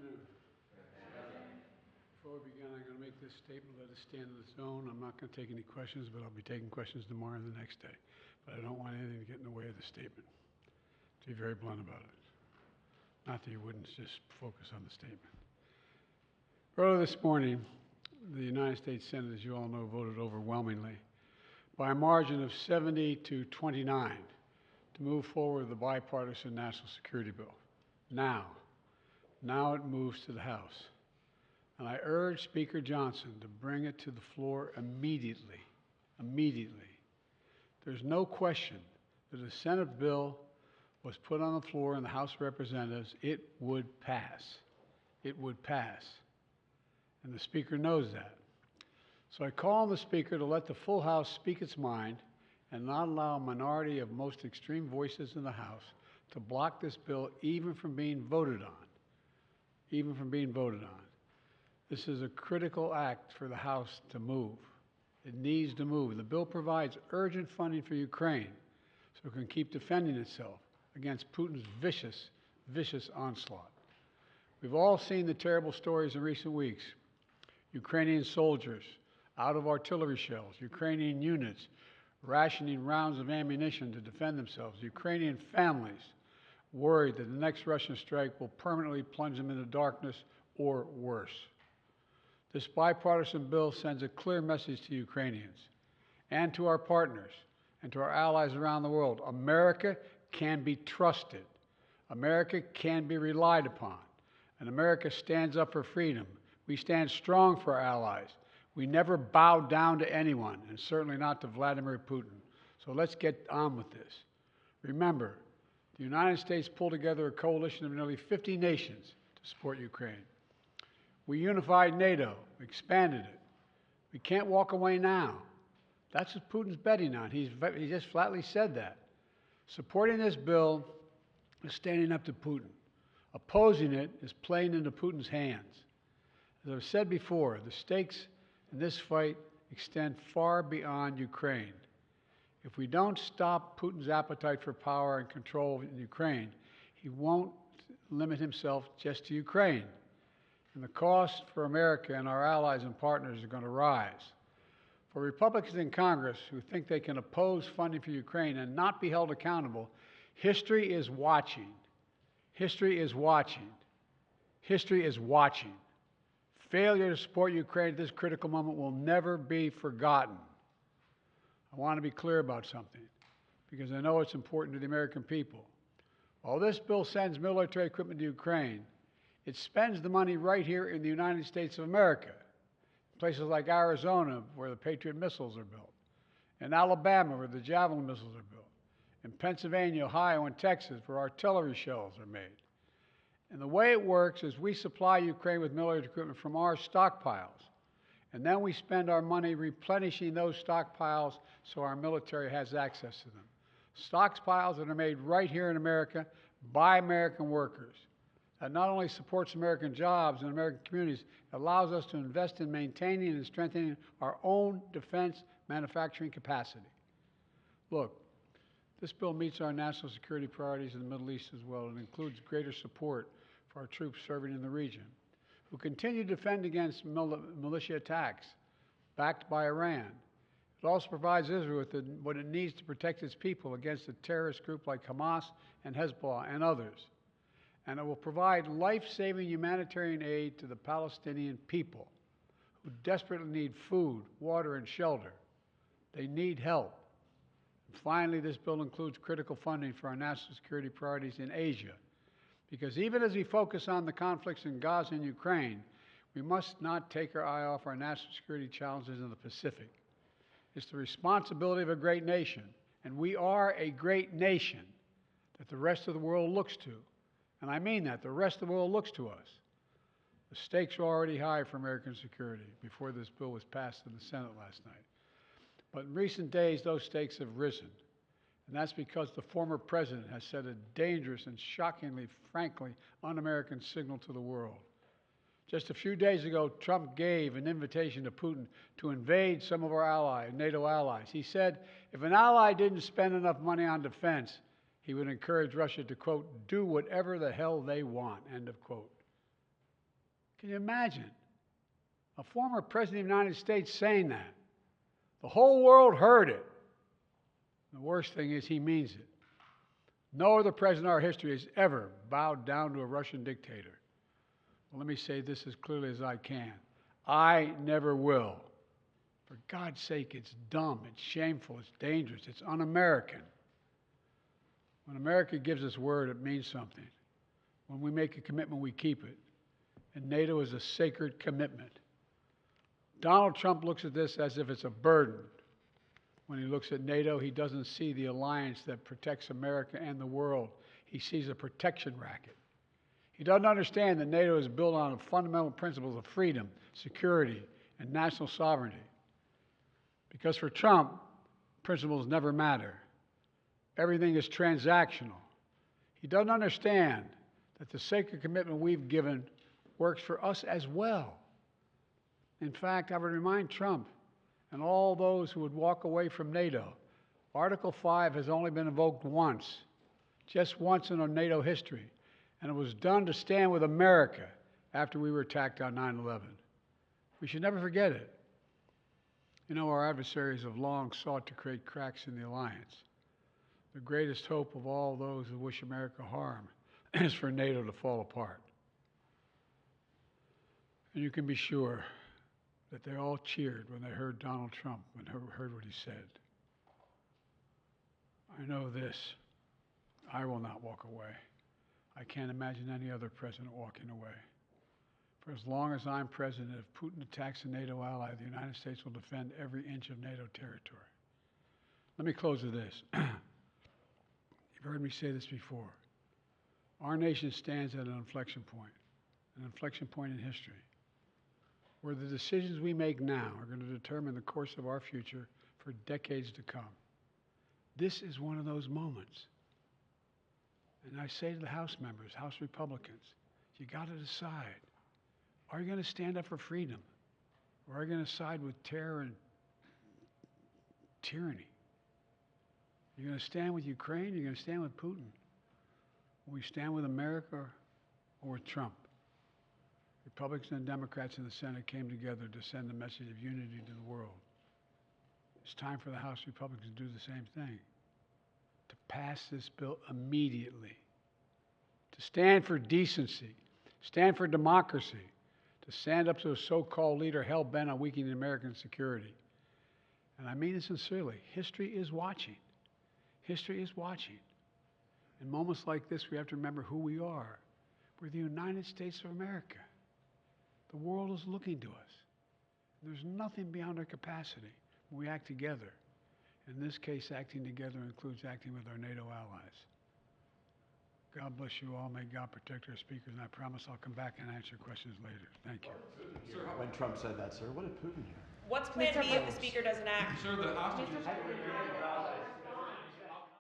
afternoon. Before we begin, I'm going to make this statement, let it stand on its own. I'm not going to take any questions, but I'll be taking questions tomorrow and the next day. But I don't want anything to get in the way of the statement. To be very blunt about it. Not that you wouldn't just focus on the statement. Earlier this morning, the United States Senate, as you all know, voted overwhelmingly by a margin of 70 to 29 to move forward with the bipartisan national security bill. Now it moves to the House. And I urge Speaker Johnson to bring it to the floor immediately. Immediately. There's no question that if the Senate bill was put on the floor in the House of Representatives, it would pass. It would pass. And the Speaker knows that. So I call on the Speaker to let the full House speak its mind and not allow a minority of most extreme voices in the House to block this bill even from being voted on. Even from being voted on. This is a critical act for the House to move. It needs to move. The bill provides urgent funding for Ukraine so it can keep defending itself against Putin's vicious, vicious onslaught. We've all seen the terrible stories in recent weeks. Ukrainian soldiers out of artillery shells, Ukrainian units rationing rounds of ammunition to defend themselves, Ukrainian families worried that the next Russian strike will permanently plunge them into darkness or worse. This bipartisan bill sends a clear message to Ukrainians and to our partners and to our allies around the world. America can be trusted. America can be relied upon. And America stands up for freedom. We stand strong for our allies. We never bow down to anyone, and certainly not to Vladimir Putin. So let's get on with this. Remember, the United States pulled together a coalition of nearly 50 nations to support Ukraine. We unified NATO, expanded it. We can't walk away now. That's what Putin's betting on. He just flatly said that. Supporting this bill is standing up to Putin. Opposing it is playing into Putin's hands. As I've said before, the stakes in this fight extend far beyond Ukraine. If we don't stop Putin's appetite for power and control in Ukraine, he won't limit himself just to Ukraine. And the cost for America and our allies and partners is going to rise. For Republicans in Congress who think they can oppose funding for Ukraine and not be held accountable, history is watching. History is watching. History is watching. Failure to support Ukraine at this critical moment will never be forgotten. I want to be clear about something, because I know it's important to the American people. While this bill sends military equipment to Ukraine, it spends the money right here in the United States of America, in places like Arizona, where the Patriot missiles are built, in Alabama, where the Javelin missiles are built, in Pennsylvania, Ohio, and Texas, where artillery shells are made. And the way it works is we supply Ukraine with military equipment from our stockpiles, and then we spend our money replenishing those stockpiles so our military has access to them. Stockpiles that are made right here in America by American workers. That not only supports American jobs and American communities, it allows us to invest in maintaining and strengthening our own defense manufacturing capacity. Look, this bill meets our national security priorities in the Middle East as well. It includes greater support for our troops serving in the region, who continue to defend against militia attacks backed by Iran. It also provides Israel with what it needs to protect its people against a terrorist group like Hamas and Hezbollah and others. And it will provide life-saving humanitarian aid to the Palestinian people who desperately need food, water, and shelter. They need help. And finally, this bill includes critical funding for our national security priorities in Asia, because even as we focus on the conflicts in Gaza and Ukraine, we must not take our eye off our national security challenges in the Pacific. It's the responsibility of a great nation, and we are a great nation that the rest of the world looks to. And I mean that. The rest of the world looks to us. The stakes are already high for American security before this bill was passed in the Senate last night. But in recent days, those stakes have risen. And that's because the former president has sent a dangerous and shockingly, frankly, un-American signal to the world. Just a few days ago, Trump gave an invitation to Putin to invade some of our NATO allies. He said if an ally didn't spend enough money on defense, he would encourage Russia to, quote, do whatever the hell they want, end of quote. Can you imagine a former president of the United States saying that? The whole world heard it. The worst thing is he means it. No other president in our history has ever bowed down to a Russian dictator. Well, let me say this as clearly as I can. I never will. For God's sake, it's dumb, it's shameful, it's dangerous, it's un-American. When America gives us word, it means something. When we make a commitment, we keep it. And NATO is a sacred commitment. Donald Trump looks at this as if it's a burden. When he looks at NATO, he doesn't see the alliance that protects America and the world. He sees a protection racket. He doesn't understand that NATO is built on the fundamental principles of freedom, security, and national sovereignty. Because for Trump, principles never matter. Everything is transactional. He doesn't understand that the sacred commitment we've given works for us as well. In fact, I would remind Trump and all those who would walk away from NATO, Article 5 has only been invoked once, just once in our NATO history, and it was done to stand with America after we were attacked on 9/11. We should never forget it. You know, our adversaries have long sought to create cracks in the alliance. The greatest hope of all those who wish America harm is for NATO to fall apart. And you can be sure that they all cheered when they heard Donald Trump and heard what he said. I know this, I will not walk away. I can't imagine any other president walking away. For as long as I'm president, if Putin attacks a NATO ally, the United States will defend every inch of NATO territory. Let me close with this. You've heard me say this before. Our nation stands at an inflection point in history, where the decisions we make now are going to determine the course of our future for decades to come. This is one of those moments. And I say to the House members, House Republicans, you got to decide. Are you going to stand up for freedom? Or are you going to side with terror and tyranny? You're going to stand with Ukraine? You're going to stand with Putin? Will we stand with America or with Trump? Republicans and Democrats in the Senate came together to send a message of unity to the world. It's time for the House Republicans to do the same thing, to pass this bill immediately, to stand for decency, stand for democracy, to stand up to a so-called leader hell-bent on weakening American security. And I mean it sincerely. History is watching. History is watching. In moments like this, we have to remember who we are. We're the United States of America. The world is looking to us. There's nothing beyond our capacity when we act together. In this case, acting together includes acting with our NATO allies. God bless you all. May God protect our speakers. And I promise I'll come back and answer questions later. Thank you. Sir, when Trump said that, sir, what did Putin hear? What's plan B if the speaker doesn't act? Sir, the hostages.